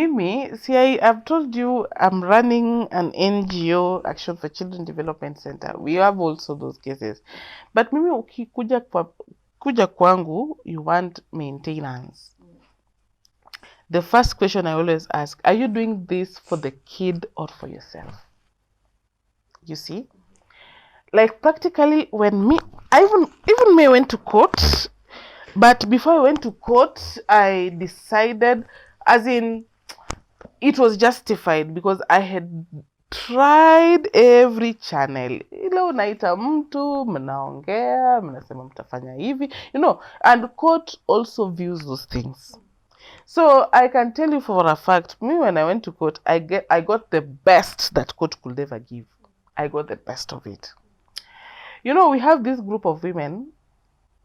Mimi, see, I've told you I'm running an NGO, Action for Children Development Center. We have also those cases. But mimi ukikuja kuja kwangu, you want maintenance. The first question I always ask, are you doing this for the kid or for yourself? You see? Like practically when me, I even me went to court, but before I went to court, I decided, as in, it was justified because I had tried every channel. Ile unaita mtu, mnaongea, mnasema mtafanya hivi, you know, and court also views those things. So I can tell you for a fact, me when I went to court, I got the best that court could ever give. I got the best of it. You know, we have this group of women,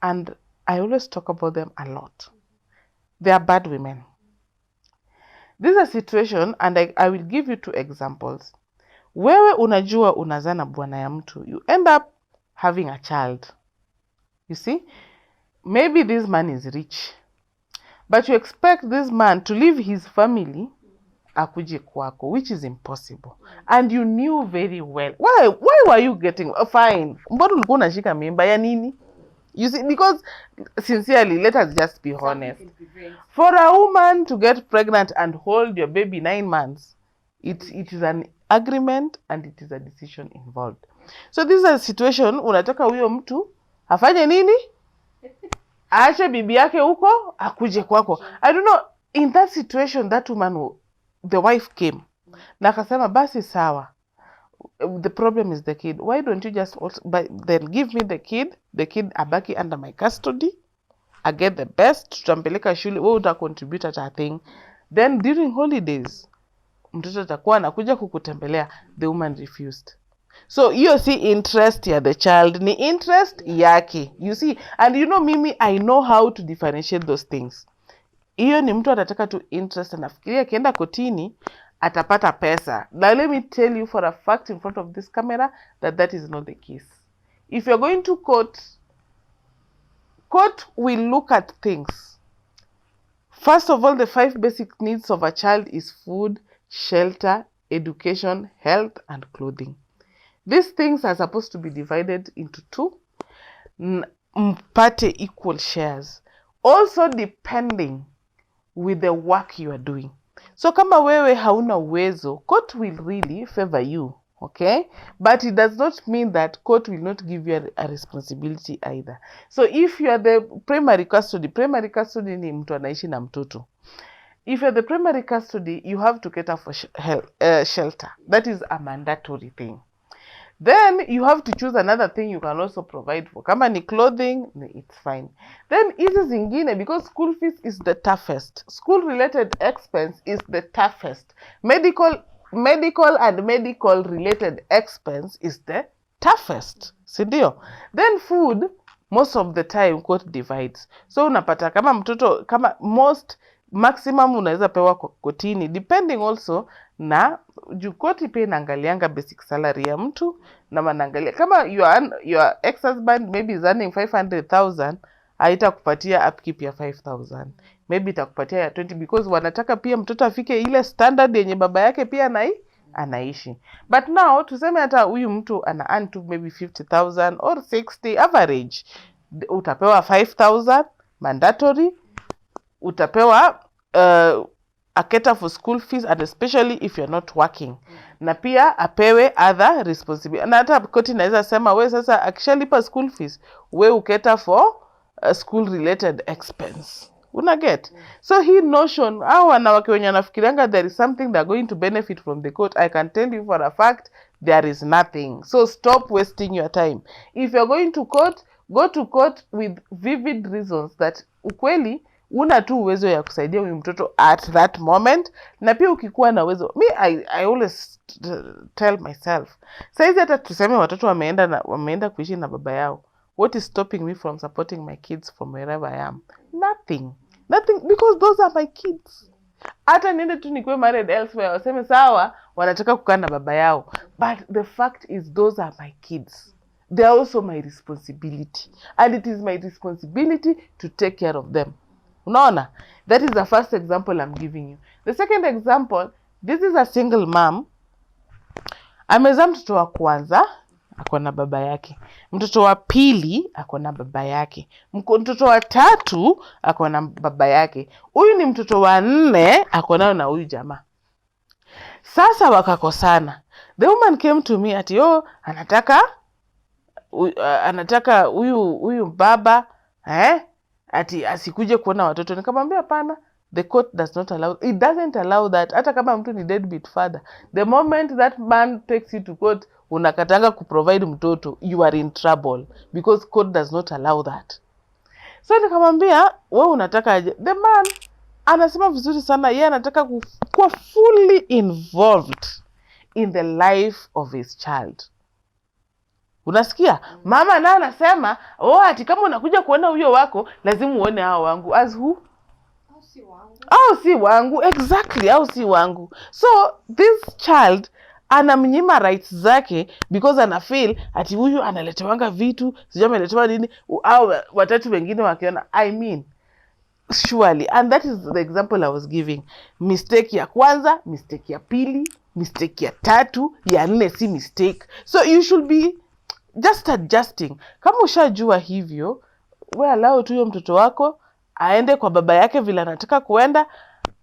and I always talk about them a lot. They are bad women. This is a situation, and I will give you 2 examples. Wewe unajua unazana bwana ya mtu, you end up having a child. You see? Maybe this man is rich, but you expect this man to leave his family akuje kwako, which is impossible. And you knew very well. Why were you getting fine? Mbona ulikuwa unashika mimba ya nini? You see, because sincerely, let us just be honest. For a woman to get pregnant and hold your baby 9 months, it is an agreement and it is a decision involved. So this is a situation, unataka huyo mtu afanye nini? Aache bibi yake huko, akuje kwako. I don't know, in that situation, that woman, the wife came. Na akasema, basi sawa. The problem is the kid. Why don't you just also, then give me the kid abaki under my custody, I get the best, tutampeleka shule, wewe uta contribute at a thing. Then during holidays, mtoto atakuwa anakuja kukutembelea. The woman refused. So hiyo si interest ya the child, ni interest yake. You see, and you know mimi, I know how to differentiate those things. Hiyo ni mtu atataka tu interest, anafikiria akienda kotini atapata pesa. Now let me tell you for a fact in front of this camera that is not the case. If you're going to court will look at things. First of all, the 5 basic needs of a child is food, shelter, education, health, and clothing. These things are supposed to be divided into 2, mpate equal shares. Also depending with the work you are doing. So kama wewe hauna uwezo, court will really favor you, okay? But it does not mean that court will not give you a responsibility either. So if you are the primary custody ni mtu anaishi na mtoto. If you're the primary custody, you have to cater for shelter. That is a mandatory thing. Then you have to choose another thing you can also provide for. Kama ni clothing, it's fine. Then hizi zingine, because school fees is the toughest. School related expense is the toughest. Medical and medical related expense is the toughest. Sindio? Then food, most of the time court divides. So unapata kama mtoto, kama maximum unaweza pewa kotini, depending also na jukoti pia inaangalianga basic salary ya mtu, na wanaangalia kama your ex-husband maybe is earning 500,000, haitakupatia upkeep ya 5,000, maybe itakupatia ya 20, because wanataka pia mtoto afike ile standard yenye baba yake pia anaishi. But now tuseme hata huyu mtu ana earn to maybe 50,000 or 60 average, utapewa 5,000 mandatory, utapewa a cater for school fees, and especially if you're not working. Na pia apewe other responsibility. Na hata koti naweza sema we sasa akishalipa school fees, we uketa for school related expense. Una get? So hii notion, au wanawake wenye wanafikirianga there is something they're going to benefit from the court, I can tell you for a fact there is nothing. So stop wasting your time. If you're going to court, go to court with vivid reasons that ukweli una tu uwezo ya kusaidia huyu mtoto at that moment. Na pia ukikuwa na uwezo, I always tell myself, saizi hata tuseme watoto wameenda kuishi na baba yao, what is stopping me from supporting my kids from wherever I am? Nothing, because those are my kids. Hata niende tu nikuwe married elsewhere, waseme sawa wanataka kukaa na baba yao, but the fact is those are my kids. They are also my responsibility, and it is my responsibility to take care of them. Unaona? That is the first example I'm giving you. The second example, this is a single mom. Amezaa mtoto wa kwanza, ako na baba yake. Mtoto wa pili, ako na baba yake. Mtoto wa tatu, ako na baba yake. Huyu ni mtoto wa 4, ako nao na huyu jamaa. Sasa wakakosana. The woman came to me ati anataka huyu baba ati asikuje kuona watoto. Nikamwambia hapana, the court does not allow, it doesn't allow that. Hata kama mtu ni deadbeat father, the moment that man takes you to court, unakatanga kuprovide mtoto, you are in trouble because court does not allow that. So nikamwambia wewe unataka aje? The man anasema vizuri sana, yeye anataka kuwa fully involved in the life of his child. Unasikia? Mama naye anasema, ati kama unakuja kuona huyo wako, lazima uone hao wangu. As who? Au si wangu. Exactly, au si wangu. So this child anamnyima rights zake because ana feel ati huyu analetewanga vitu, sijui ameletewa nini, au watatu wengine wakiona. I mean, surely, and that is the example I was giving. Mistake ya kwanza, mistake ya pili, mistake ya tatu, ya 4 si mistake. So you should be just adjusting. Kama ushajua hivyo, we allow tu huyo mtoto wako aende kwa baba yake vile anataka kuenda.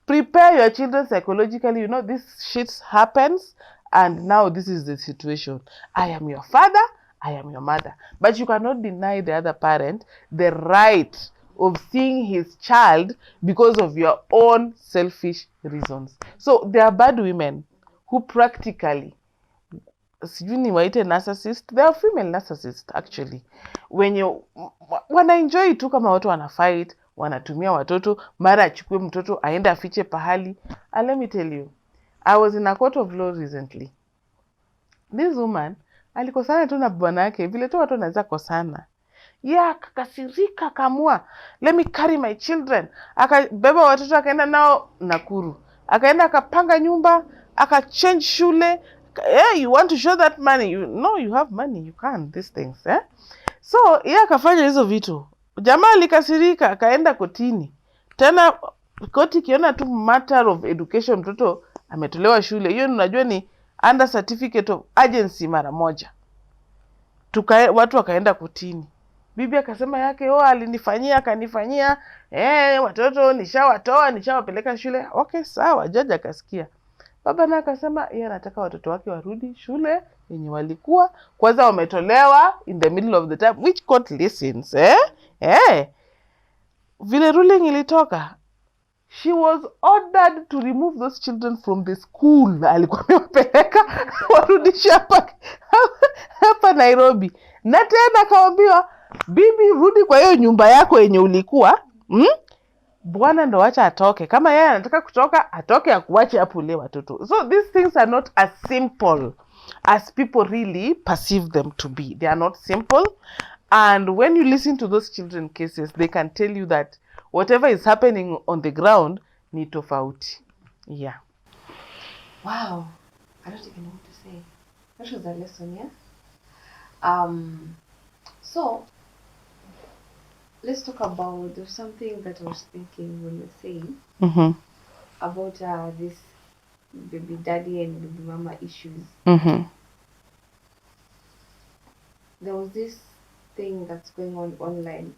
Prepare your children psychologically. You know, this shit happens and now this is the situation. I am your father, I am your mother. But you cannot deny the other parent the right of seeing his child because of your own selfish reasons. So there are bad women who practically, sijui ni waite narcissist, they are female narcissist actually, wenye wana enjoy tu kama watu wana fight, wanatumia watoto, mara achukue mtoto aende afiche pahali. And let me tell you, I was in a court of law recently. This woman alikosana tu na bwana yake vile tu watu wanaweza kosana. Akakasirika, akamua, let me carry my children. Akabeba watoto akaenda nao Nakuru. Akaenda akapanga nyumba, akachange shule. You want to show that money? You have money, you can't these things. So akafanya hizo vitu. Jamaa alikasirika, akaenda kotini. Tena koti kiona tu matter of education, mtoto ametolewa shule. Hiyo unajua ni under certificate of agency mara moja. Watu wakaenda kotini. Bibi akasema yake, alinifanyia, akanifanyia, watoto nishawatoa, nishawapeleka shule. Okay, sawa, jaji akasikia. Baba naye akasema yeye anataka watoto wake warudi shule yenye walikuwa, kwanza wametolewa in the middle of the time, which court listens. Vile ruling ilitoka, she was ordered to remove those children from the school alikuwa amewapeleka, warudishe hapa Nairobi. Na tena akaambiwa, bibi, rudi kwa hiyo nyumba yako yenye ulikuwa. Bwana ndo acha atoke. Kama yeye anataka kutoka, atoke, akuache hapo ule watoto. So these things are not as simple as people really perceive them to be. They are not simple. And when you listen to those children cases, they can tell you that whatever is happening on the ground ni tofauti. Yeah. Wow. I don't even know what to say. That was a lesson, yeah? So, let's talk about, there's something that I was thinking when you're saying about this baby daddy and baby mama issues. There was this thing that's going on online.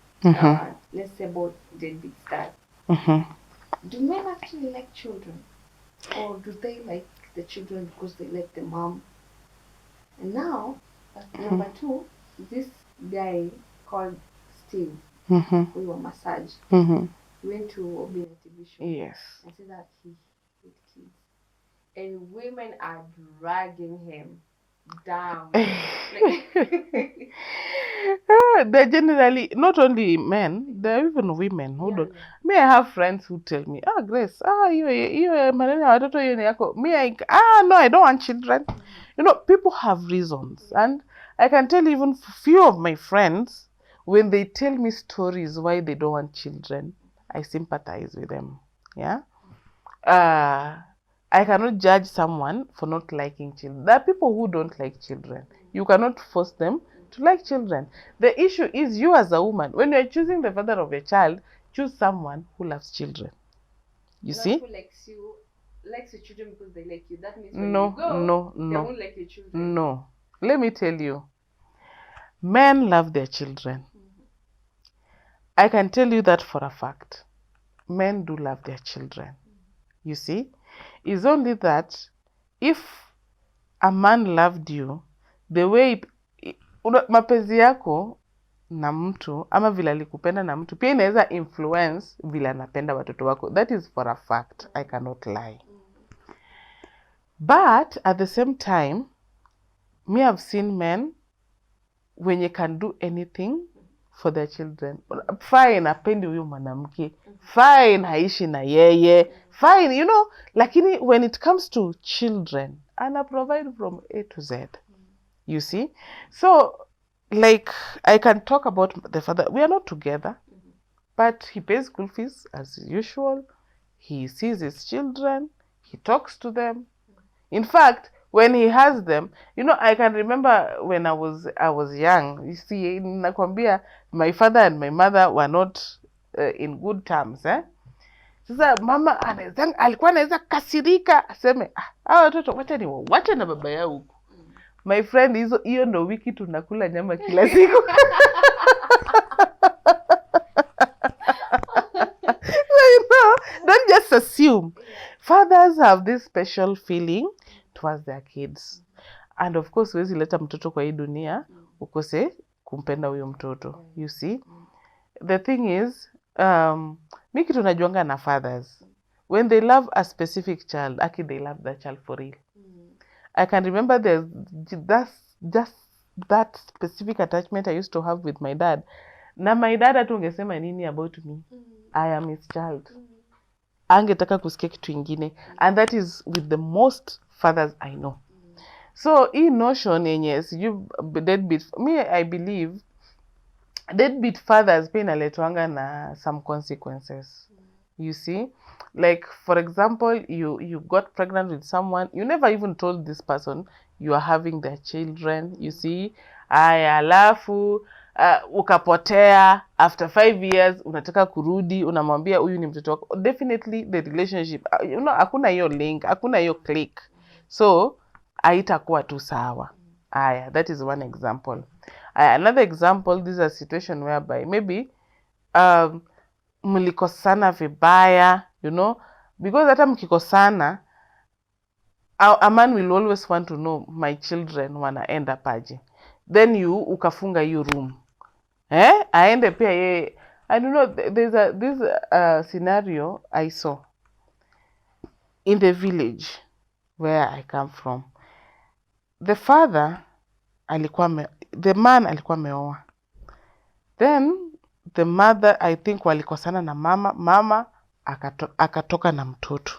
Let's say about deadbeat dad. Do men actually like children? Or do they like the children because they like the mom? And now, number 2, this guy called Steve, we were massage. Went to Obi TV show. Yes. And said that he hates kids. And women are dragging him down. They're generally, not only men, they're even women who don't. Me, I have friends who tell me, Grace, you maneno ya watoto hiyo ni yako. Me, no, I don't want children. You know, people have reasons. And I can tell even few of my friends, when they tell me stories why they don't want children, I sympathize with them. Yeah. I cannot judge someone for not liking children. There are people who don't like children. You cannot force them to like children. The issue is you as a woman, when you're choosing the father of a child, choose someone who loves children. You Not see? who likes your children because they like you. That means when No, you go, no, they no, won't like your children. no. Let me tell you, men love their children. I can tell you that for a fact. Men do love their children. You see? It's only that if a man loved you, the way mapenzi yako na mtu ama vile alikupenda na mtu pia inaweza influence vile anapenda watoto wako. That is for a fact. I cannot lie. But at the same time, me have seen men when you can do anything for their children. Fine, apendi huyu mwanamke. Fine, haishi na yeye. Fine, you know, lakini when it comes to children, ana provide from A to Z. You see? So, like, I can talk about the father. We are not together, but he pays school fees as usual. He sees his children. He talks to them. In fact, when he has them, you know, I can remember when I was young. You see, nakwambia, my father and my mother were not in good terms. Sasa mama alikuwa anaweza kasirika aseme hawa watoto wacha na baba yao huko. My friend, hiyo ndo wiki tunakula nyama kila siku. So, you know, don't just assume. Fathers have this special feeling towards their kids. And of course, huwezi leta mtoto kwa hii dunia ukose kumpenda huyo mtoto. You see? The thing is, mi kitu najuanga na fathers. When they love a specific child, actually they love that child for real. I can remember just that specific attachment I used to have with my dad. Na my dad hata ungesema nini about me. I am his child. Angetaka kusikia kitu ingine. And that is with the most fathers I know. So, hii notion yenye sijui deadbeat, me I believe deadbeat fathers pia inaletwanga na some consequences. You see? Like, for example, you got pregnant with someone, you never even told this person you are having their children, you see? Aya, alafu, ukapotea, after 5 years, unataka kurudi, unamwambia huyu ni mtoto wako. Definitely, the relationship, you know, hakuna hiyo link, hakuna hiyo click. So, haitakuwa tu sawa. Aya, that is one example. Another example, this is a situation whereby maybe, mlikosana vibaya, you know, because hata mkikosana, a man will always want to know my children wanaenda paje. Then you ukafunga hiyo room. Aende pia yeye. I don't know, there's this scenario I saw in the village where I come from. The man alikuwa ameoa. Then the mother, I think walikosana na mama akatoka na mtoto.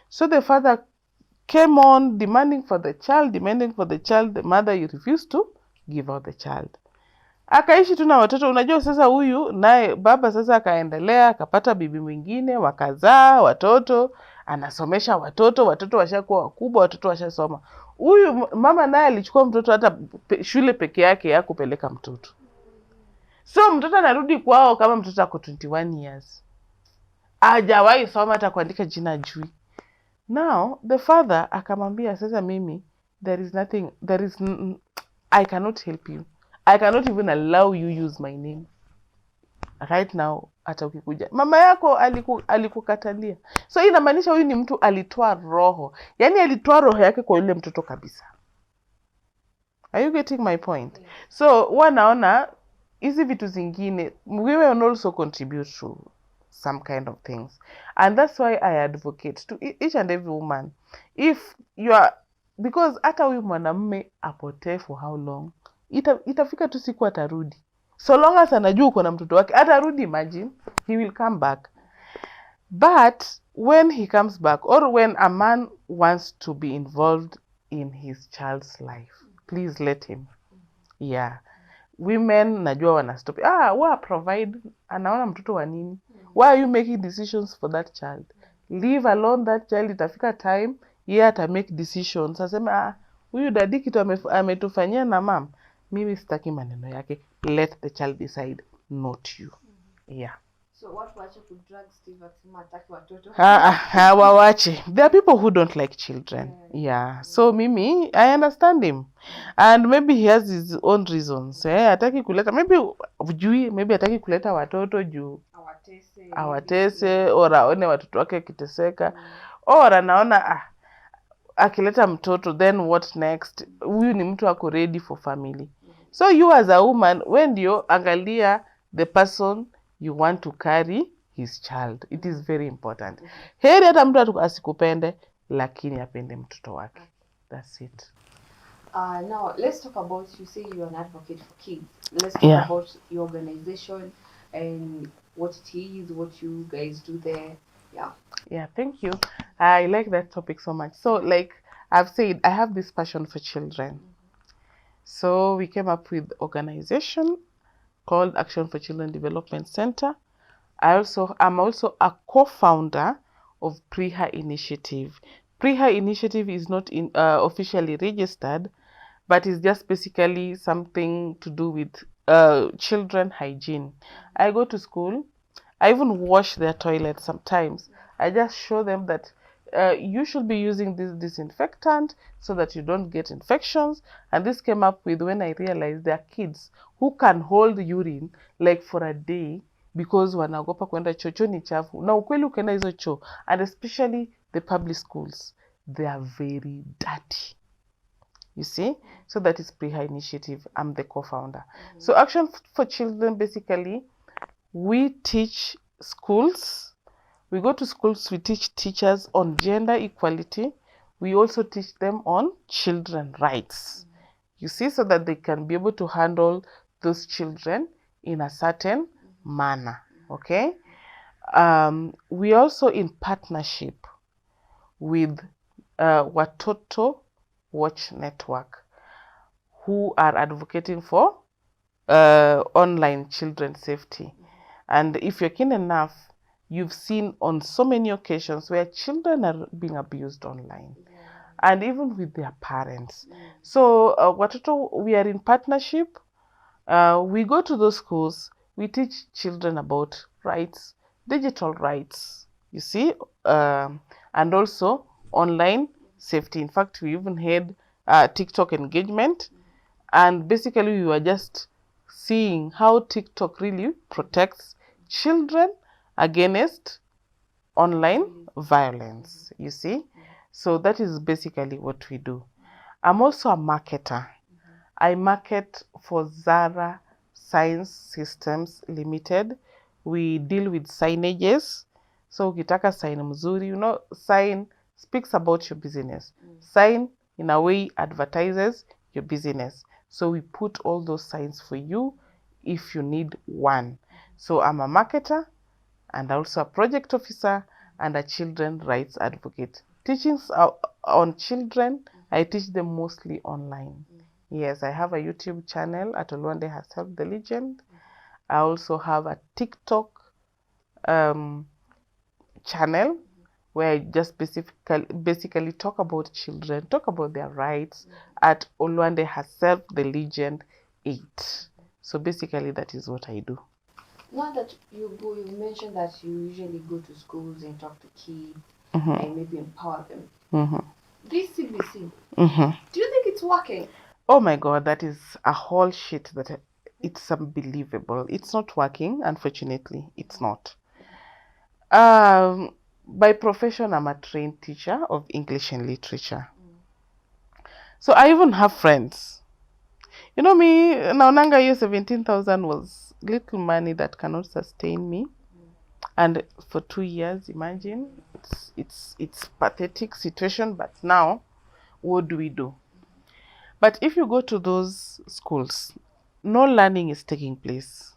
So the father came on demanding for the child. The mother refused to give out the child. Akaishi tu na watoto. Unajua sasa huyu naye baba sasa akaendelea, akapata bibi mwingine, wakazaa watoto, anasomesha watoto washakuwa wakubwa, watoto washasoma. Huyu mama naye alichukua mtoto hata shule peke yake ya kupeleka mtoto. So mtoto anarudi kwao kama mtoto ako 21 years. Hajawahi soma hata kuandika jina ajui. Now the father akamwambia sasa mimi I cannot help you. I cannot even allow you use my name. Right now hata ukikuja. Mama yako alikukatalia. So inamaanisha huyu ni mtu alitoa roho. Yaani alitoa roho yake kwa yule mtoto kabisa. Are you getting my point? Yeah. So wanaona hizi vitu zingine, women also contribute to some kind of things. And that's why I advocate to each and every woman. If you are, because hata huyu mwanamume apotee for how long, itafika tu siku atarudi. So long as anajua uko na mtoto wake, atarudi, imagine, he will come back. But when he comes back, or when a man wants to be involved in his child's life, please let him. Yeah. Women najua wana stop. Wa provide, anaona mtoto wa nini? Why are you making decisions for that child? Leave alone that child. Itafika time yeye ata make decisions. Asema huyu daddy kitu ametufanyia na mom. Mimi sitaki maneno yake. Let the child decide, not you. Yeah. So watu waache kudrag Steve akisema hataki watoto. Wawache. There are people who don't like children. Yeah. So Mimi, I understand him. And maybe he has his own reasons. Hataki kuleta, maybe hataki kuleta watoto juu awatese, or aone watoto wake akiteseka, or anaona akileta mtoto then what next? Huyu ni mtu ako ready for family. So you as a woman, when you angalia the person you want to carry his child, it is very important. Heri hata mtu asikupende lakini apende mtoto wake. That's it. Now let's talk about, you say you're an advocate for kids. Let's talk about your organization and what it is, what you guys do there. Yeah, thank you. I like that topic so much. So like I've said, I have this passion for children. So we came up with organization called Action for Children Development Center. I'm also a co-founder of PRIHA Initiative. PRIHA Initiative is not officially registered, but it's just basically something to do with children hygiene. I go to school, I even wash their toilets sometimes. I just show them that you should be using this disinfectant so that you don't get infections. And this came up with when I realized there are kids who can hold urine like for a day because wanaogopa kwenda choo ni chafu. Na ukweli ukienda hizo choo, and especially the public schools, they are very dirty. You see? So that is PRIHA Initiative. I'm the co-founder. So Action for Children, basically, we teach schools. We go to schools, we teach teachers on gender equality. We also teach them on children rights. You see, so that they can be able to handle those children in a certain manner. Okay? We also in partnership with Watoto Watch Network, who are advocating for online children safety. And if you're keen enough, you've seen on so many occasions where children are being abused online, and even with their parents. So Watoto, we are in partnership. We go to those schools, we teach children about rights, digital rights, you see, and also online safety. In fact, we even had TikTok engagement, and basically we were just seeing how TikTok really protects children against online violence, you see. So that is basically what we do. I'm also a marketer. I market for Zara Science Systems Limited. We deal with signages. So ukitaka sign mzuri, you know, sign speaks about your business. Sign in a way advertises your business. So we put all those signs for you if you need one. So I'm a marketer and also a project officer and a children rights advocate. Teachings on children, I teach them mostly online. Yes, I have a YouTube channel at Olwande Has Helped the Legend. I also have a TikTok channel where I just basically talk about children, talk about their rights at Olwande Has Helped the Legend 8. So basically that is what I do. Now that you mentioned that you usually go to schools and talk to kids and maybe empower them. This CBC, do you think it's working? Oh my God, that is a whole shit that it's unbelievable. It's not working, unfortunately. It's not. By profession, I'm a trained teacher of English and literature. So I even have friends. You know me, naonanga hiyo 17,000 was little money that cannot sustain me. And for 2 years, imagine, it's pathetic situation, but now, what do we do? But if you go to those schools, no learning is taking place.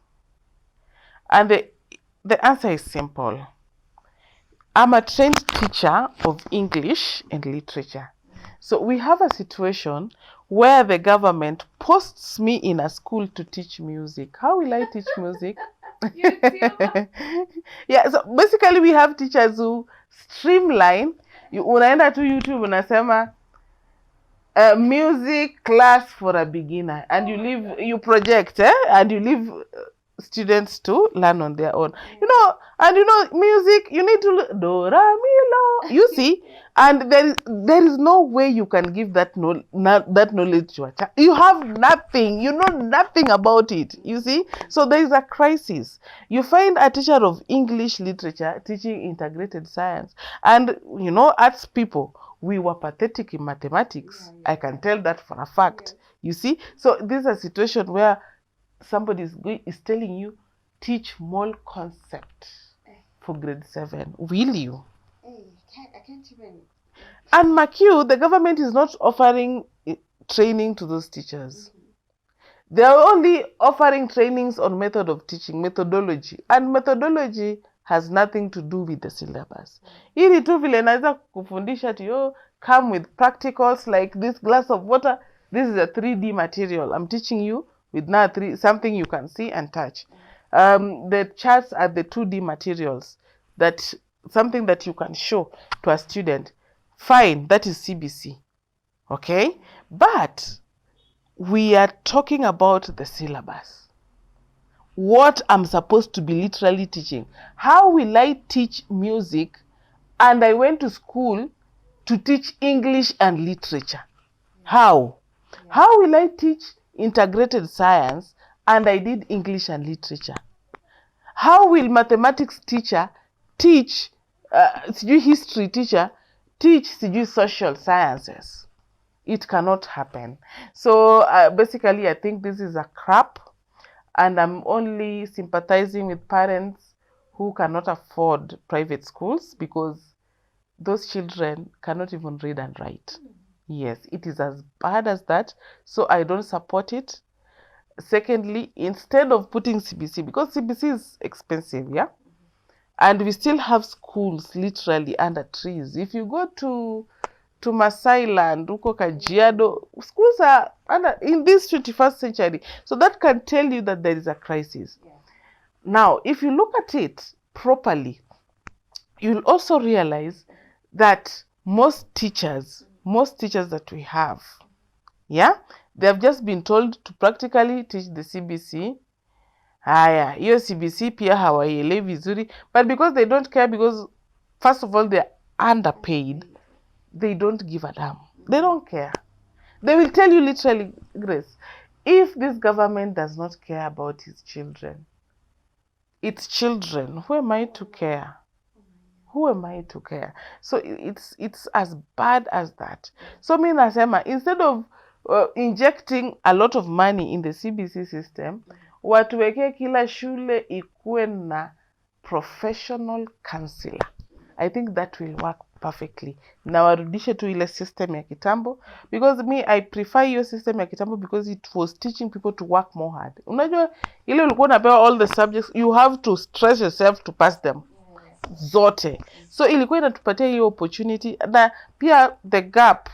And the answer is simple. I'm a trained teacher of English and literature. So we have a situation where the government posts me in a school to teach music. How will I teach music? Yeah, so basically we have teachers who streamline. Unaenda to YouTube unasema music class for a beginner, and you project and you leave students to learn on their own. And music, you need to do, ra, mi, lo. You see, and there is no way you can give that knowledge to a child. You have nothing. You know nothing about it. You see, so there is a crisis. You find a teacher of English literature teaching integrated science, and arts people, we were pathetic in mathematics. I can tell that for a fact. You see, so this is a situation where somebody is telling you, teach mole concept for grade 7. Will you? I can't even. And mark you, the government is not offering training to those teachers. They are only offering trainings on method of teaching, methodology. And methodology has nothing to do with the syllabus. Ili tu vile naweza kufundisha to come with practicals like this glass of water. This is a 3D material. I'm teaching you with now something you can see and touch. The charts are the 2D materials, that something that you can show to a student. Fine, that is CBC. Okay? But we are talking about the syllabus. What I'm supposed to be literally teaching. How will I teach music and I went to school to teach English and literature? How? How will I teach integrated science and I did English and literature? How will mathematics teacher teach, history teacher teach social sciences? It cannot happen. So basically, I think this is a crap, and I'm only sympathizing with parents who cannot afford private schools, because those children cannot even read and write. Yes, it is as bad as that. So I don't support it. Secondly, instead of putting CBC, because CBC is expensive, and we still have schools literally under trees. If you go to Masai Land, Uko Kajiado, schools are in this 21st century. So that can tell you that there is a crisis. Now, if you look at it properly, you'll also realize that most teachers that we have, they have just been told to practically teach the CBC. Haya, hiyo CBC pia hawaielewi vizuri, but because they don't care, because first of all they're underpaid, they don't give a damn. They don't care. They will tell you literally, Grace, if this government does not care about its children, who am I to care? Who am I to care? So it's as bad as that. So mi nasema, instead of injecting a lot of money in the CBC system, watuweke kila shule ikuwe na professional counselor. I think that will work perfectly. Na warudishe tu ile system ya kitambo, because I prefer your system ya kitambo because it was teaching people to work more hard. Unajua ile ulikuwa unapewa all the subjects, you have to stress yourself to pass them zote. So ilikuwa inatupatia hiyo opportunity, na pia the gap,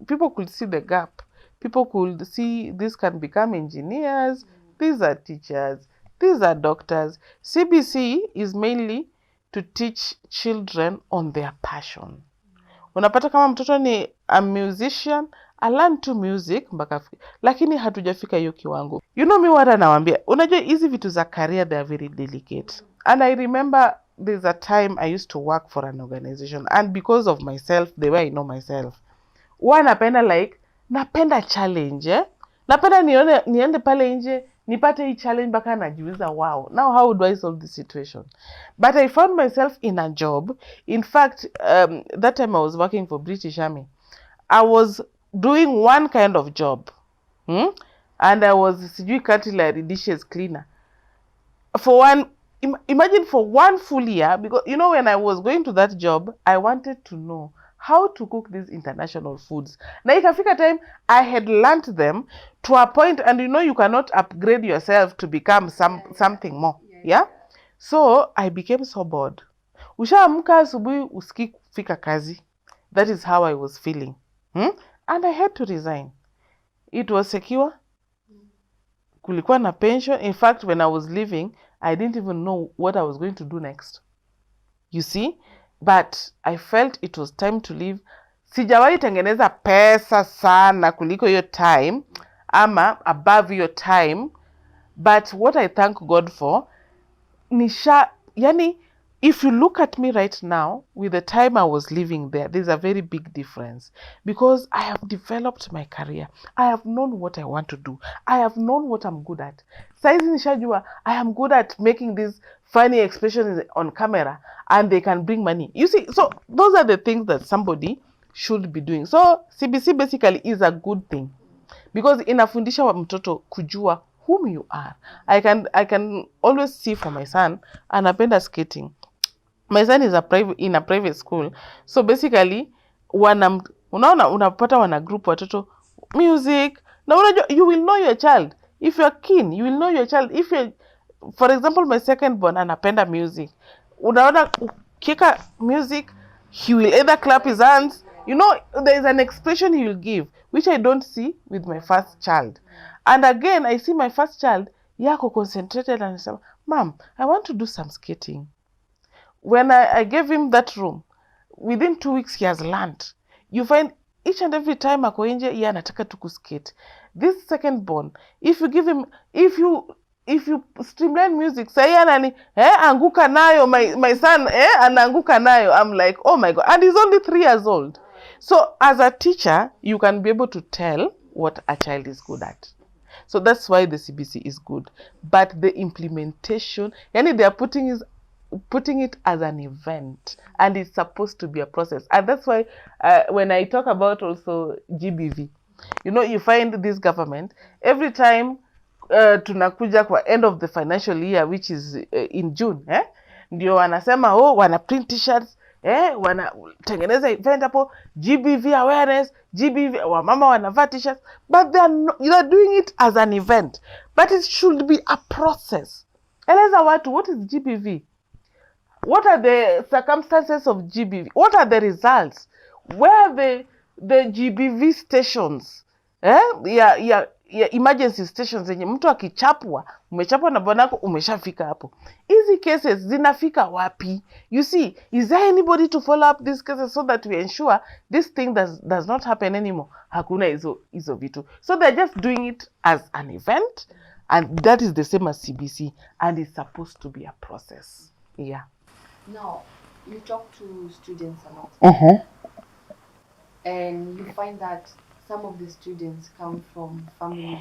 people could see the gap. People could see this can become engineers, these are teachers, these are doctors. CBC is mainly to teach children on their passion. Unapata kama mtoto ni a musician, I learn to music mpaka, lakini hatujafika hiyo kiwango. You know me what anawaambia, unajua hizi vitu za career, they are very delicate. And I remember there's a time I used to work for an organization, and because of myself, the way I know myself, napenda challenge, napenda niende pale nje nipate hii challenge mpaka najiuliza, wow, now how do I solve this situation? But I found myself in a job. In fact, that time I was working for British Army. I was doing one kind of job, and I was cutlery dishes cleaner for imagine for one full year, because when I was going to that job, I wanted to know how to cook these international foods. Na ikafika time I had learned them to a point, and you cannot upgrade yourself to become something more. So I became so bored. Ushaamka asubuhi usiki kufika kazi. That is how I was feeling. And I had to resign. It was secure. Kulikuwa na pension. In fact, when I was leaving, I didn't even know what I was going to do next. You see? But I felt it was time to leave. Sijawahi tengeneza pesa sana kuliko hiyo time, ama above your time, But what I thank God for, yani, if you look at me right now, with the time I was living there's a very big difference, because I have developed my career. I have known what I want to do. I have known what I'm good at. Saizi nishajua I am good at making these funny expressions on camera, and they can bring money. You see, so those are the things that somebody should be doing. So CBC basically is a good thing, because inafundisha wa mtoto kujua whom you are. I can always see for my son, anapenda skating. My son is in a private school, so basically unaona unapata wana group watoto music, na unajua you will know your child if you are keen. You will know your child if you, for example, my second born anapenda music, unaona ukika music, he will either clap his hands, you know, there is an expression he will give, which I don't see with my first child. And again, I see my first child yako concentrated and say, Mom, I want to do some skating. When I gave him that room, within 2 weeks he has learned. You find each and every time ako nje, yeye anataka tu kuskate. This second born, if you give him, if you streamline music, say anani, anguka nayo, my son, anaanguka nayo. I'm like, oh my God. And he's only 3 years old. So as a teacher, you can be able to tell what a child is good at. So that's why the CBC is good. But the implementation, yani they are putting it as an event, and it's supposed to be a process. And that's why when I talk about also GBV, you know, you find this government, every time tunakuja kwa end of the financial year, which is in June, ndio wanasema wana print t-shirts, wanatengeneza event hapo, GBV awareness, GBV, wamama wanavaa t-shirts, but they're doing it as an event. But it should be a process. Eleza watu, what is GBV? What are the circumstances of GBV? What are the results? Where are the GBV stations? Ya emergency stations zenye mtu akichapwa, umechapwa na bwanako, umeshafika hapo. Hizi cases zinafika wapi? You see, is there anybody to follow up these cases so that we ensure this thing does not happen anymore? Hakuna hizo vitu. So they're just doing it as an event, and that is the same as CBC, and it's supposed to be a process. Yeah. Now, you talk to students a lot, and you find that some of the students come from families,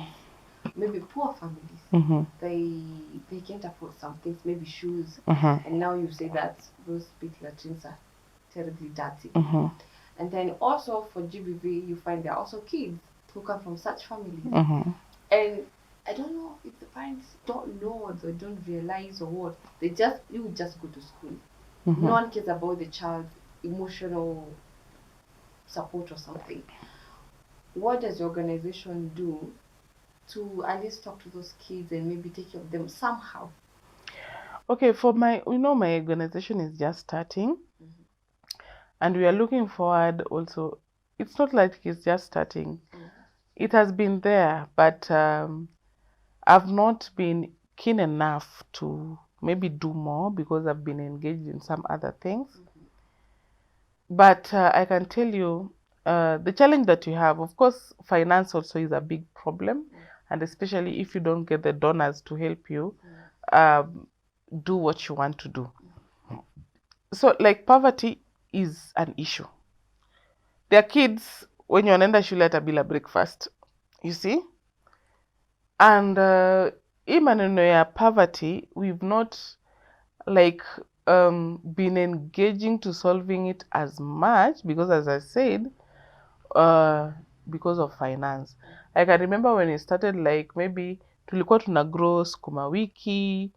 maybe poor families. They can't afford some things, maybe shoes, and now you say that those pit latrines are terribly dirty. And then also for GBV, you find there are also kids who come from such families, and I don't know if the parents don't know or they don't realize or what. You just go to school. No one cares about the child's emotional support or something. What does the organization do to at least talk to those kids and maybe take care of them somehow? Okay, for my organization is just starting, and we are looking forward also. It's not like it's just starting. It has been there, but I've not been keen enough to maybe do more because I've been engaged in some other things. But I can tell you, the challenge that you have, of course, finance also is a big problem, and especially if you don't get the donors to help you do what you want to do. So, like, poverty is an issue. There are kids, when you wanaenda shule hata bila breakfast, you see? And hii maneno ya poverty, we've not like been engaging to solving it as much, because as I said, because of finance. I can remember when it started, like maybe tulikuwa tuna grow sukuma wiki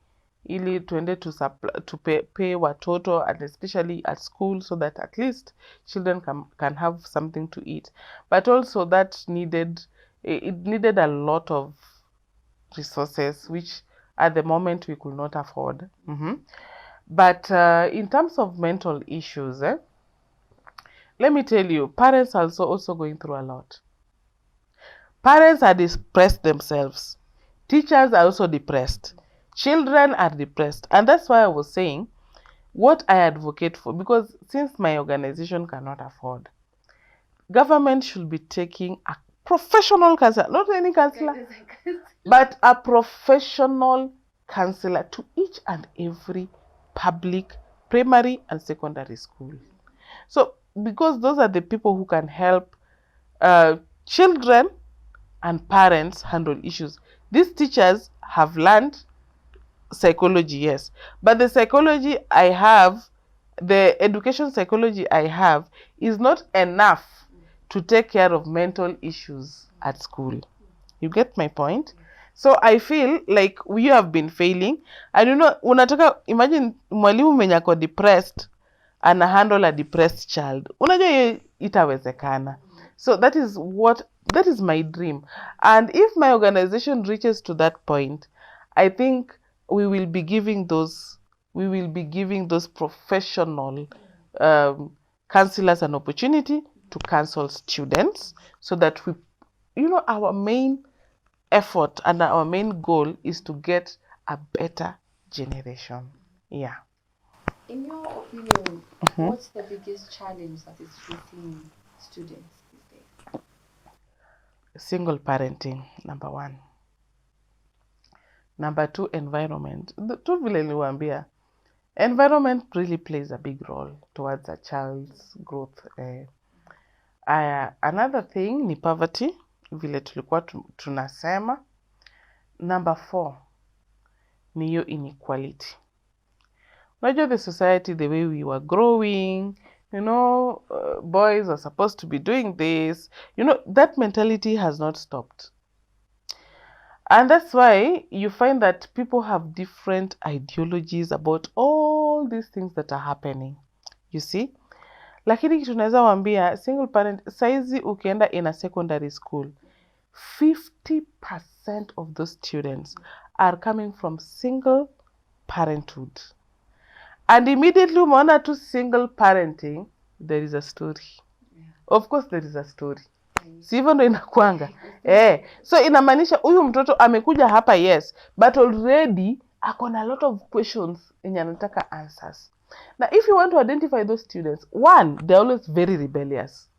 ili tuende to pay watoto, and especially at school, so that at least children can have something to eat. But also that needed a lot of resources, which at the moment we could not afford. But in terms of mental issues, let me tell you, parents are also going through a lot. Parents are depressed themselves. Teachers are also depressed. Children are depressed. And that's why I was saying what I advocate for, because since my organization cannot afford, government should be taking a professional counselor, not any counselor, but a professional counselor to each and every public primary and secondary school. So because those are the people who can help children and parents handle issues. These teachers have learned psychology, yes, but the psychology I have, the education psychology I have, is not enough to take care of mental issues at school. You get my point? So I feel like we have been failing. And you know, unataka imagine mwalimu mwenye ako depressed ana handle a depressed child. Unajua hiyo itawezekana. So that is my dream. And if my organization reaches to that point, I think we will be giving those professional counselors an opportunity to counsel students, so that we, you know, our main effort and our main goal is to get a better generation. Yeah. In your opinion, what's the biggest challenge that is facing students these days? Single parenting, number 1. Number 2, environment. Tu vile niliwaambia, environment really plays a big role towards a child's growth. Another thing ni poverty, vile tulikuwa tunasema. Number 4 ni hiyo inequality. Unajua the society, the way we were growing, you know, boys are supposed to be doing this. You know, that mentality has not stopped. And that's why you find that people have different ideologies about all these things that are happening. You see? Lakini kitu naweza waambia, single parent, saizi ukienda in a secondary school, 50% of those students are coming from single parenthood. And immediately umeona tu single parenting, there is a story. Yeah. Of course there is a story. Si hivyo ndo inakuanga. So inamaanisha huyu mtoto amekuja hapa, yes, but already akona a lot of questions yenye anataka answers. Now if you want to identify those students, 1, they're always very rebellious.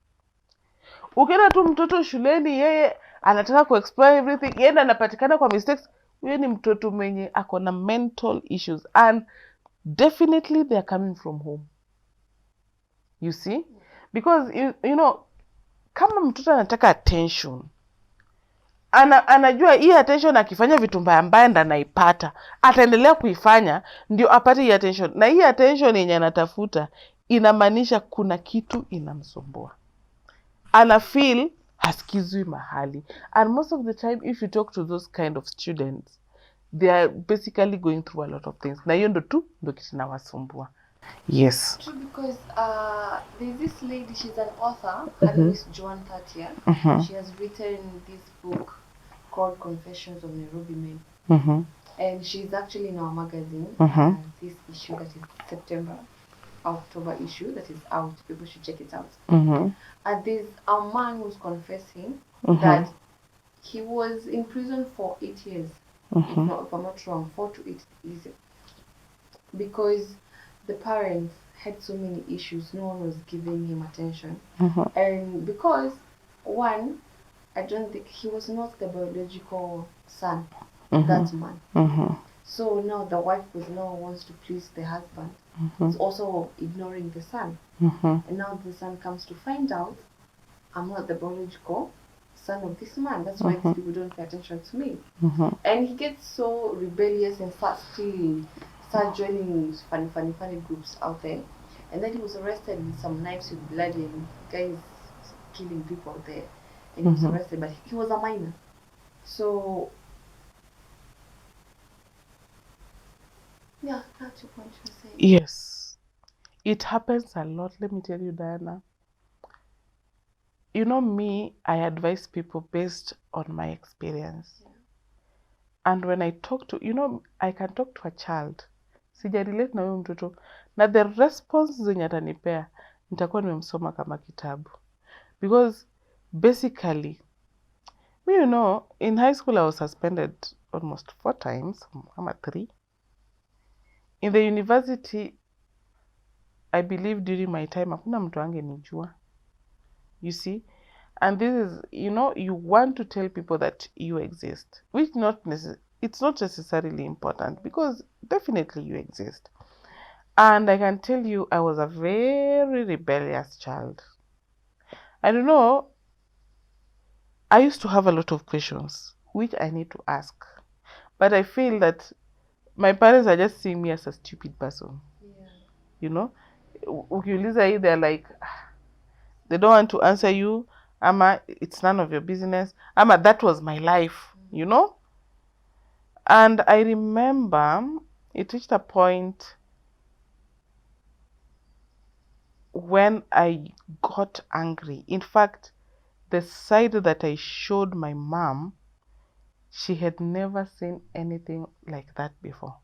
Ukiona tu mtoto shuleni yeye anataka kuexplore everything, yeye anapatikana kwa mistakes, huyo ni mtoto mwenye akona mental issues, and definitely they are coming from home. You see? Because you know, kama mtoto anataka attention, anajua hii attention akifanya vitu mbaya mbaya ndo anaipata, ataendelea kuifanya ndio apate hii attention, na hii attention yenye anatafuta inamaanisha kuna kitu inamsumbua, ana feel hasikizwi mahali. And most of the time if you talk to those kind of students, they are basically going through a lot of things, na hiyo ndo kitu inawasumbua. Yes. True, because there's this lady, she's an author, her name is Joan Thatia. She has written this book called Confessions of Nairobi Men. And she's actually in our magazine, this issue that is October issue that is out. People should check it out. And there's a man who's confessing that he was in prison for 8 years, if I'm not wrong, 4 to 8 years, because the parents had so many issues, no one was giving him attention. And because, 1, I don't think he was not the biological son of that man. So now the wife wants to please the husband. It's also ignoring the son. And now the son comes to find out, I'm not the biological son of this man. That's why these people don't pay attention to me. And he gets so rebellious and starts stealing, start joining funny groups out there. And then he was arrested with some knives with blood and guys killing people out there. And he was arrested, but he was a minor. So yeah, that's your point you're saying. Yes, it happens a lot. Let me tell you, Diana. You know me, I advise people based on my experience. Yeah. And when I talk to, you know, I can talk to a child, sija relate na huyo mtoto, na the response zenye atanipea nitakuwa nimemsoma kama kitabu. Because basically, you know, in high school I was suspended almost 4 times, ama 3. In the university, I believe during my time hakuna mtu angenijua. You see? And this is, you want to tell people that you exist, which it's not necessarily important, because definitely you exist. And I can tell you, I was a very rebellious child. I don't know, I used to have a lot of questions which I need to ask, but I feel that my parents are just seeing me as a stupid person. Ukiuliza, they're like, they don't want to answer you, ama it's none of your business, ama that was my life. And I remember it reached a point when I got angry. In fact, the side that I showed my mom, she had never seen anything like that before.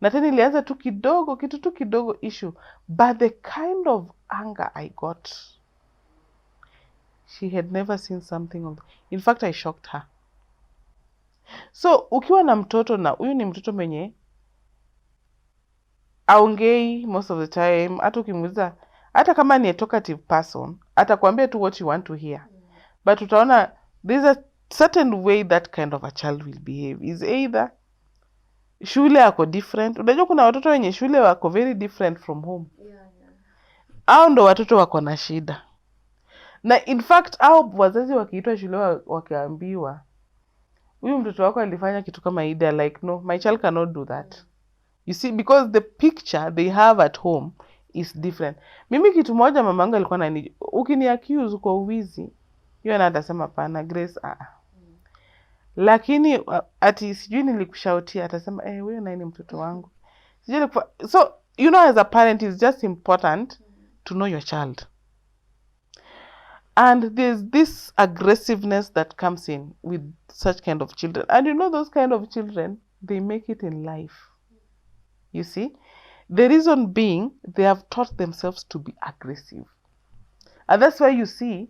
Na tena ilianza tu kidogo, kitu tu kidogo issue, but the kind of anger I got, she had never seen something of. In fact, I shocked her. So ukiwa na mtoto, na huyu ni mtoto mwenye aongei most of the time, hata ukimuuliza, hata kama ni a talkative person, atakwambia tu what you want to hear. But utaona there's a certain way that kind of a child will behave. Is either shule ako different. Unajua kuna watoto wenye shule wako very different from home. Hao ndo watoto wako na shida. Na in fact, hao wazazi wakiitwa shule wakiambiwa, huyu mtoto wako alifanya kitu kama hii, they're like, no, my child cannot do that. You see, because the picture they have at home is different. Mimi kitu moja mamangu alikuwa anani, ukini accuse kwa uwizi, yeye atasema pana Grace, lakini ati sijui nilikushautia, atasema wewe nani mtoto wangu. So as a parent, it's just important to know your child. And there's this aggressiveness that comes in with such kind of children. And those kind of children, they make it in life. You see? The reason being, they have taught themselves to be aggressive. And that's why you see,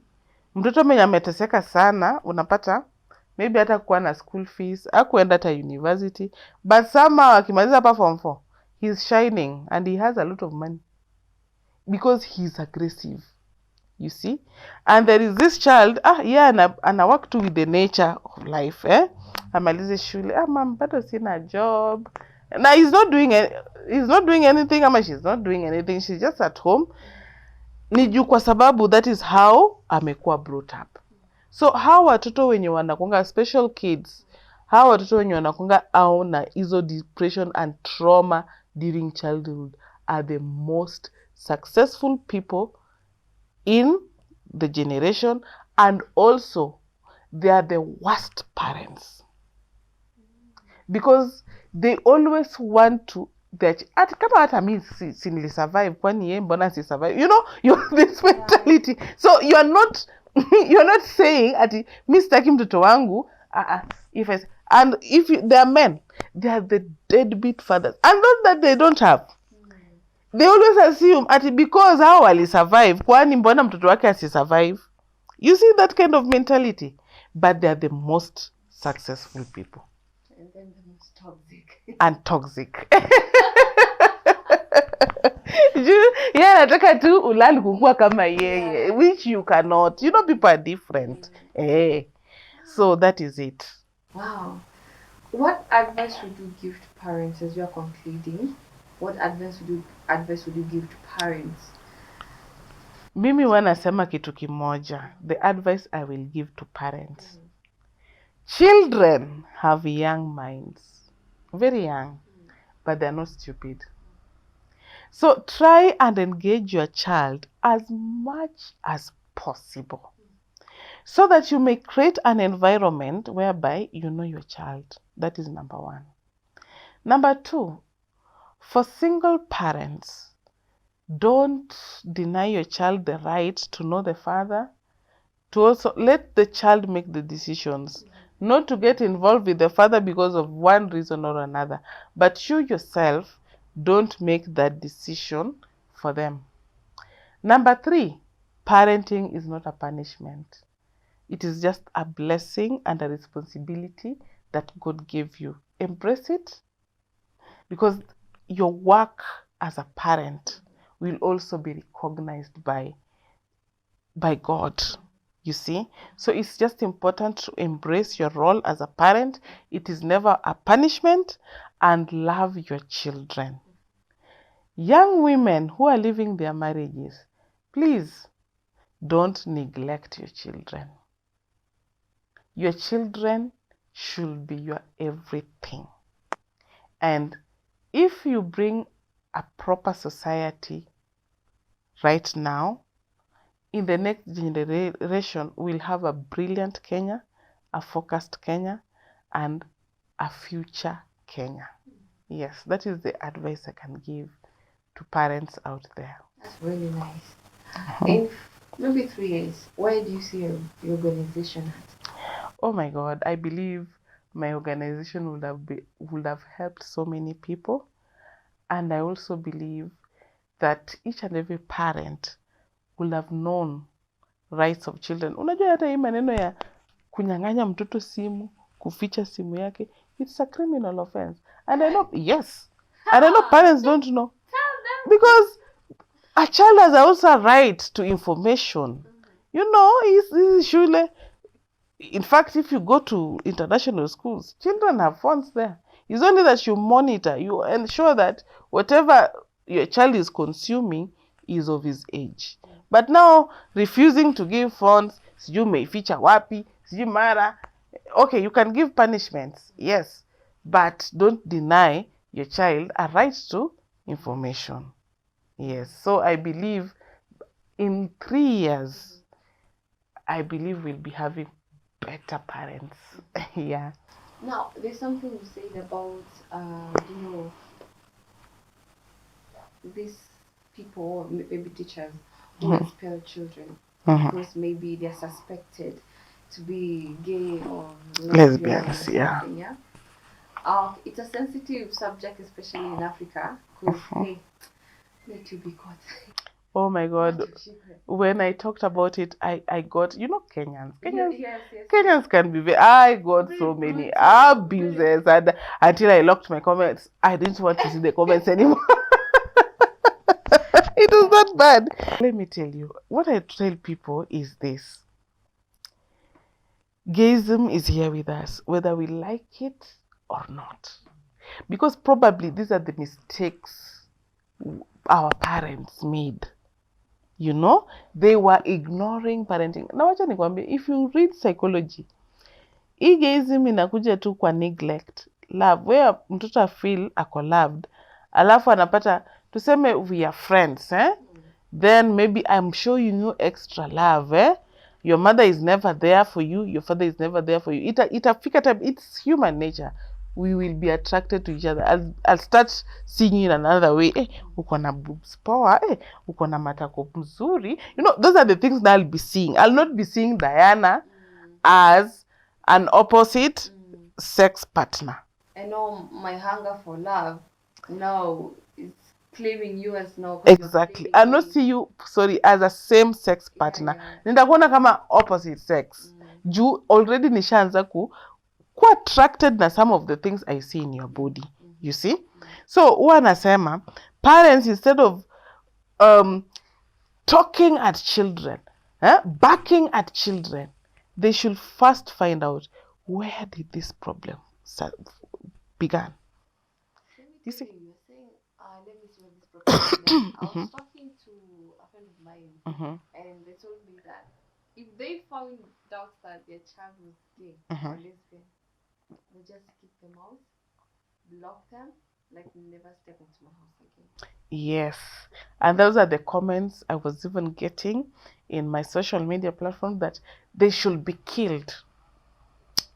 mtoto mwenye ameteseka sana, unapata, maybe hata kuwa na school fees, hakuenda hata university, but somehow akimaliza hapa form 4, he's shining and he has a lot of money because he's aggressive. You see? And there is this child, ana work to with the nature of life, amalize shule, mom, bado sina job. Now he's not doing anything, ama she's not doing anything, she's just at home. Ni juu kwa sababu that is how amekuwa brought up. So how watoto wenye wanakuanga special kids, how watoto wenye wanakuanga au na hizo depression and trauma during childhood are the most successful people in the generation, and also they are the worst parents because they always want to kama hata mi si nilisurvive, kwani yeye mbona si survive, you have this mentality. So you're not saying ati mi sitaki mtoto wangu, if they are men, they are the deadbeat fathers, and not that they don't have. They always assume ati because hao wali survive, kwani mbona mtoto wake asisurvive. You see that kind of mentality, but they are the most successful people. And then the most toxic. And toxic. Nataka tu ulali kukua kama yeye, which you cannot. People are different. So that is it. Wow. What advice would you give to parents as you are concluding? What advice would you give to parents? Mimi wanasema kitu kimoja. The advice I will give to parents. Children have young minds. Very young. But they're not stupid. So try and engage your child as much as possible, so that you may create an environment whereby you know your child. That is number 1. Number 2, for single parents, don't deny your child the right to know the father, to also let the child make the decisions, not to get involved with the father because of one reason or another, but you yourself don't make that decision for them. Number 3, parenting is not a punishment. It is just a blessing and a responsibility that God gave you. Embrace it, because your work as a parent will also be recognized by by God. You see? So it's just important to embrace your role as a parent. It is never a punishment, and love your children. Young women who are leaving their marriages, please don't neglect your children. Your children should be your everything. And if you bring a proper society right now, in the next generation, we'll have a brilliant Kenya, a focused Kenya, and a future Kenya. Yes, that is the advice I can give to parents out there. That's really nice. In maybe 3 years, where do you see your organization at? Oh my God, I believe my organization would have helped so many people. And I also believe that each and every parent will have known rights of children. Unajua hata hii maneno ya kunyang'anya mtoto simu, kuficha simu yake, it's a criminal offense. And I know, yes, and I know parents don't know. Because a child has also a right to information. You know, is shule. In fact, if you go to international schools, children have phones there. It's only that you monitor, you ensure that whatever your child is consuming is of his age. But now, refusing to give phones, sijui umeificha wapi, sijui mara. Okay, you can give punishments, yes, but don't deny your child a right to information. Yes, so I believe in 3 years, I believe we'll be having better parents. Yeah. Now, there's something you said about, these people, maybe teachers, who expel children because maybe they're suspected to be gay or Lesbians, yeah. Yeah. It's a sensitive subject, especially in Africa, because hey, let you be caught. Oh my God. When I talked about it, I got, Kenyans. Yes. Kenyans can be I got so many abuses, and until I locked my comments, I didn't want to see the comments anymore. It was that bad. Let me tell you, what I tell people is this. Gayism is here with us, whether we like it or not. Because probably these are the mistakes our parents made. They were ignoring parenting. Na wacha nikwambie, if you read psychology, hii gayism inakuja tu kwa neglect, love, where mtoto feel ako loved, alafu anapata, tuseme we are friends, then maybe I'm showing you extra love, your mother is never there for you, your father is never there for you. Itafika time, it's human nature. We will be attracted to each other. I'll start seeing you in another way. Uko na boobs power. Uko na matako mzuri. Those are the things that I'll be seeing. I'll not be seeing Diana as an opposite sex partner. I know my hunger for love now is claiming you as now. Exactly. I'll not see you, as a same sex partner. Nitakuona kama opposite sex. Juu already nishaanza ku attracted na some of the things I see in your body. You see? So huwa nasema parents, instead of talking at children, backing at children, they should first find out, where did this problem began. You see? You're saying, let me see what this problem began. I was talking to a friend of mine, and they told me that if they found out that their child was gay or lesbian, they just kick them out, block them, like never step into my house again. Yes, and those are the comments I was even getting in my social media platform, that they should be killed.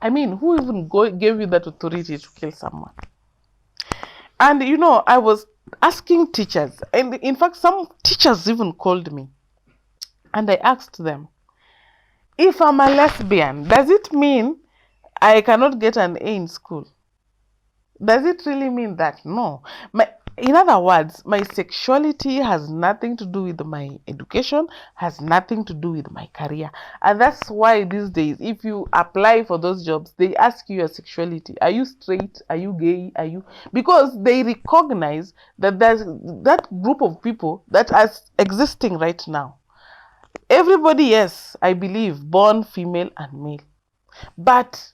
I mean, who even gave you that authority to kill someone? And I was asking teachers, and in fact some teachers even called me, and I asked them, if I'm a lesbian, does it mean I cannot get an A in school? Does it really mean that? No. In other words, my sexuality has nothing to do with my education, has nothing to do with my career. And that's why these days, if you apply for those jobs, they ask you your sexuality. Are you straight? Are you gay? Because they recognize that there's that group of people that are existing right now. Everybody, yes, I believe, born female and male. But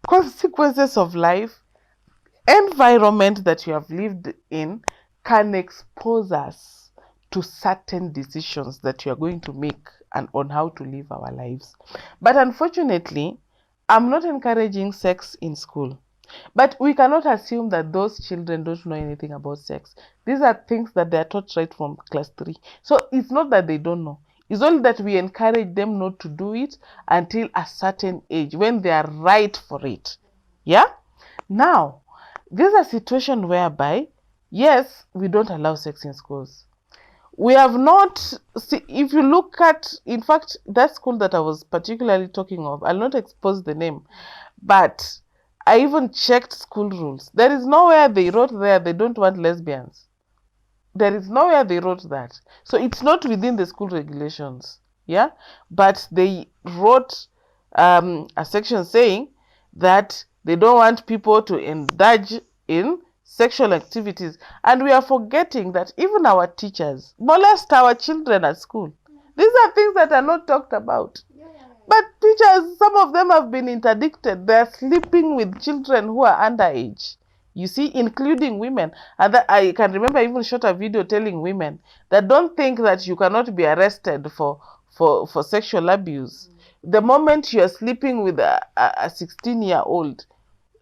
consequences of life, environment that you have lived in can expose us to certain decisions that you are going to make and on how to live our lives. But unfortunately, I'm not encouraging sex in school. But we cannot assume that those children don't know anything about sex. These are things that they are taught right from class 3. So it's not that they don't know. It's only that we encourage them not to do it until a certain age when they are right for it. Yeah? Now, there's a situation whereby, yes, we don't allow sex in schools. We have not, see, if you look at, in fact, that school that I was particularly talking of, I'll not expose the name, but I even checked school rules. There is nowhere they wrote there they don't want lesbians. There is nowhere they wrote that. So it's not within the school regulations. Yeah. But they wrote a section saying that they don't want people to indulge in sexual activities. And we are forgetting that even our teachers molest our children at school. These are things that are not talked about. But teachers, some of them have been interdicted. They're sleeping with children who are underage. You see, including women. And that, I can remember even shot a video telling women that don't think that you cannot be arrested for sexual abuse. The moment you're sleeping with a 16-year-old,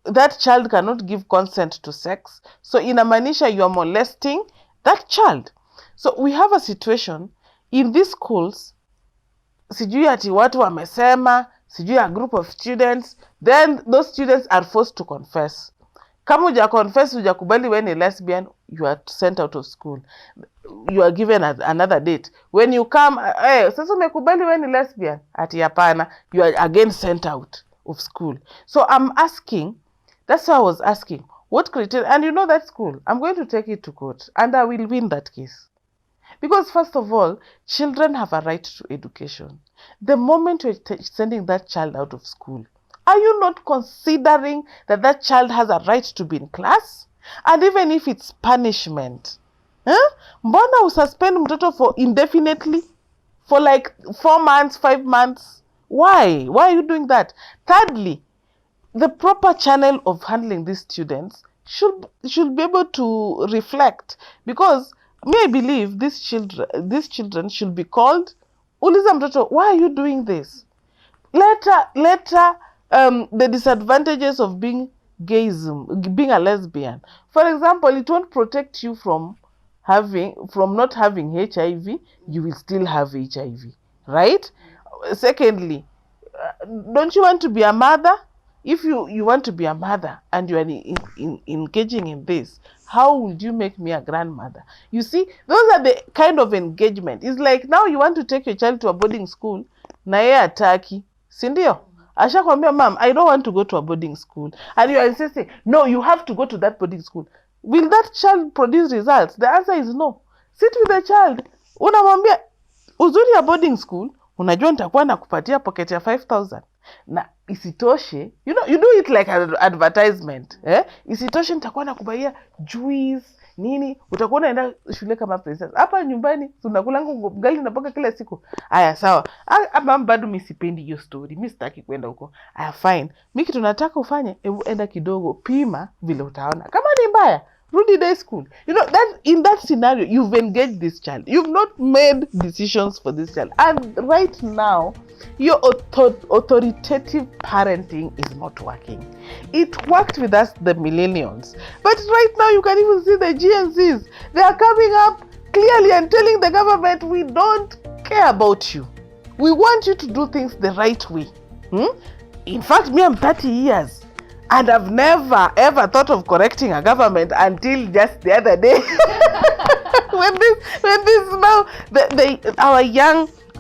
that child cannot give consent to sex. So in a manisha, you're molesting that child. So we have a situation in these schools, sijui ati watu wamesema, sijui a group of students, then those students are forced to confess. Kama uja confess, ujakubali when a lesbian, you are sent out of school. You are given another date. When you come, sasa umekubali when a lesbian, ati hapana, you are again sent out of school. So I'm asking, that's why I was asking, what criteria, and you know that school, I'm going to take it to court and I will win that case. Because first of all, children have a right to education. The moment you're sending that child out of school, are you not considering that that child has a right to be in class? And even if it's punishment, mbona ususpend mtoto for indefinitely? For like 4 months, 5 months? Why? Why are you doing that? Thirdly, the proper channel of handling these students should be able to reflect, because me, I believe these children should be called, uliza mtoto, why are you doing this? Later, the disadvantages of being gayism, being a lesbian. For example, it won't protect you from not having HIV. You will still have HIV, right? Secondly, don't you want to be a mother? If you want to be a mother and you are engaging in this, how would you make me a grandmother? You see, those are the kind of engagement. It's like now you want to take your child to a boarding school, na yeye hataki, si ndio? Ashakwambia, mom, I don't want to go to a boarding school. And you are insisting, no, you have to go to that boarding school. Will that child produce results? The answer is no. Sit with the child. Unamwambia, uzuri ya boarding school, unajua nitakuwa nakupatia pocket ya 5,000. Na isitoshe, you do it like an advertisement. Isitoshe nitakuwa nakubaia juice, nini, utakuwa unaenda shule kama princess. Hapa nyumbani tunakulanga ugali na mboga kila siku. Aya, sawa. Ama bado mimi sipendi hiyo story. Mimi sitaki kwenda huko. Aya, fine. Mimi kitu nataka ufanye, enda kidogo, pima vile utaona. Kama ni mbaya, rudi day school. That in that scenario, you've engaged this child. You've not made decisions for this child. And right now, your authoritative parenting is not working. It worked with us, the millennials. But right now, you can even see the GNCs. They are coming up clearly and telling the government, we don't care about you. We want you to do things the right way. In fact, me, I'm 30 years. And I've never ever thought of correcting a government until just the other day. when this now,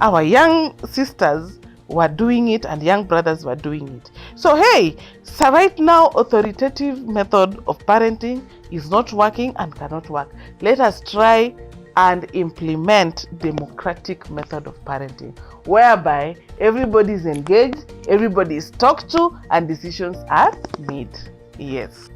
our young sisters were doing it and young brothers were doing it. So hey, so right now, authoritative method of parenting is not working and cannot work. Let us try and implement democratic method of parenting, whereby everybody is engaged, everybody is talked to, and decisions are made. Yes.